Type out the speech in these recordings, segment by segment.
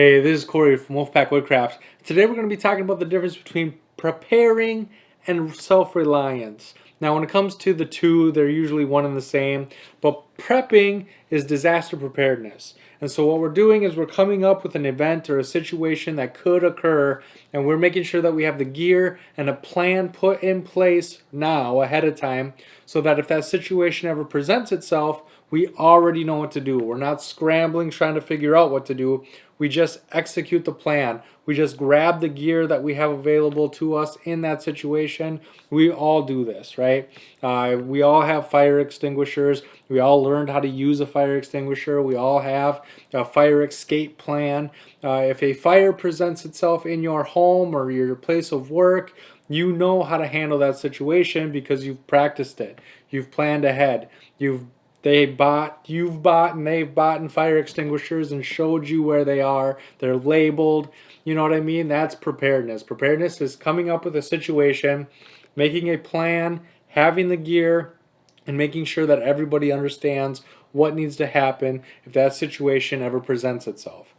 Hey, this is Corey from Wolfpack Woodcraft. Today we're going to be talking about the difference between preparing and self-reliance. Now when it comes to the two, they're usually one and the same, but prepping is disaster preparedness. And so what we're doing is we're coming up with an event or a situation that could occur, and we're making sure that we have the gear and a plan put in place now ahead of time so that if that situation ever presents itself, we already know what to do. We're not scrambling trying to figure out what to do. We just execute the plan. We just grab the gear that we have available to us in that situation. We all do this, right? We all have fire extinguishers. We all learned how to use a fire extinguisher. We all have a fire escape plan. If a fire presents itself in your home or your place of work, you know how to handle that situation because you've practiced it. You've planned ahead. You've bought and they've bought fire extinguishers and showed you where they are. They're labeled. You know what I mean? That's preparedness. Preparedness is coming up with a situation, making a plan, having the gear, and making sure that everybody understands what needs to happen if that situation ever presents itself.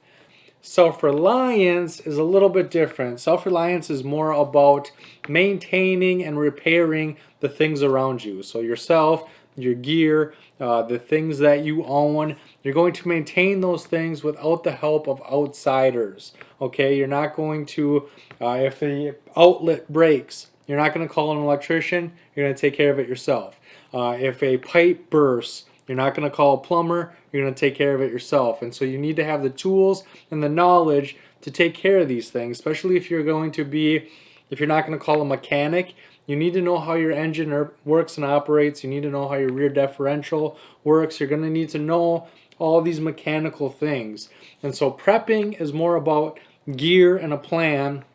Self-reliance is a little bit different. Self-reliance is more about maintaining and repairing the things around you. So yourself, your gear, the things that you own, you're going to maintain those things without the help of outsiders. Okay, you're not going to, if the outlet breaks, you're not going to call an electrician, you're going to take care of it yourself. If a pipe bursts, you're not going to call a plumber, you're going to take care of it yourself. And so you need to have the tools and the knowledge to take care of these things, especially if you're going to be, if you're not going to call a mechanic. You need to know how your engine works and operates. You need to know how your rear differential works. You're going to need to know all these mechanical things. And so prepping is more about gear and a plan.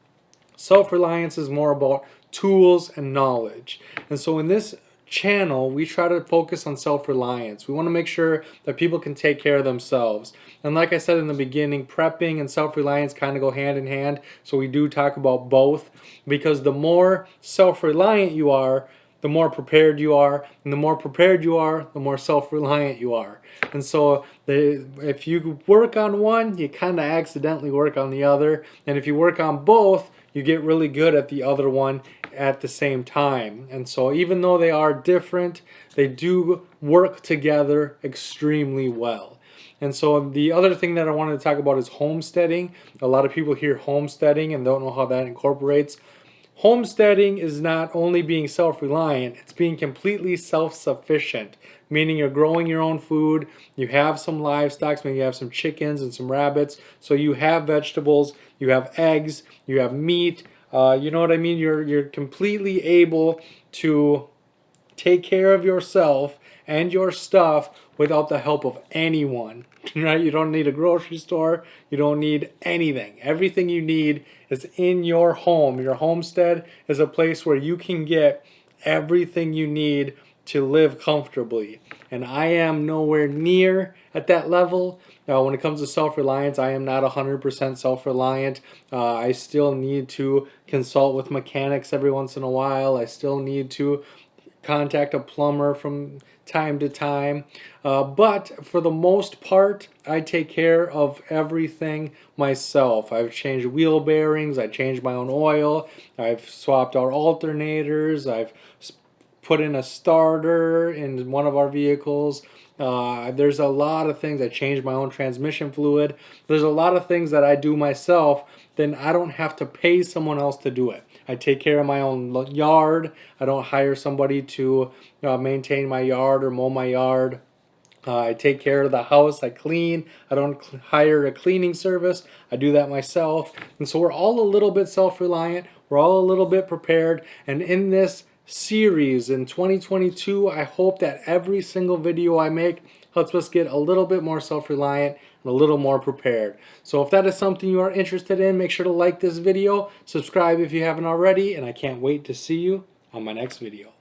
Self-reliance is more about tools and knowledge. And so in this channel, we try to focus on self-reliance. We want to make sure that people can take care of themselves. And like I said in the beginning, prepping and self-reliance kind of go hand in hand. So we do talk about both, because the more self-reliant you are, the more prepared you are, and the more prepared you are, the more self-reliant you are. And so if you work on one, you kind of accidentally work on the other. And if you work on both, you get really good at the other one at the same time. And so even though they are different, they do work together extremely well. And so the other thing that I wanted to talk about is homesteading. A lot of people hear homesteading and don't know how that incorporates. Homesteading is not only being self-reliant, it's being completely self-sufficient, meaning you're growing your own food, you have some livestock, maybe you have some chickens and some rabbits, so you have vegetables, you have eggs, you have meat, you know what I mean? You're completely able to take care of yourself and your stuff without the help of anyone, right? You don't need a grocery store. You don't need anything. Everything you need is in your home. Your homestead is a place where you can get everything you need to live comfortably. And I am nowhere near at that level. Now, when it comes to self-reliance, I am not 100% self-reliant. I still need to consult with mechanics every once in a while. I still need to contact a plumber from time to time. But for the most part, I take care of everything myself. I've changed wheel bearings. I changed my own oil. I've swapped our alternators. I've put in a starter in one of our vehicles. There's a lot of things. I changed my own transmission fluid. There's a lot of things that I do myself, then I don't have to pay someone else to do it. I take care of my own yard. I don't hire somebody to maintain my yard or mow my yard. I take care of the house. I clean. I don't hire a cleaning service. I do that myself. And so we're all a little bit self-reliant. We're all a little bit prepared. And in this series in 2022, I hope that every single video I make helps us get a little bit more self-reliant and a little more prepared. So if that is something you are interested in, make sure to like this video, subscribe if you haven't already, and I can't wait to see you on my next video.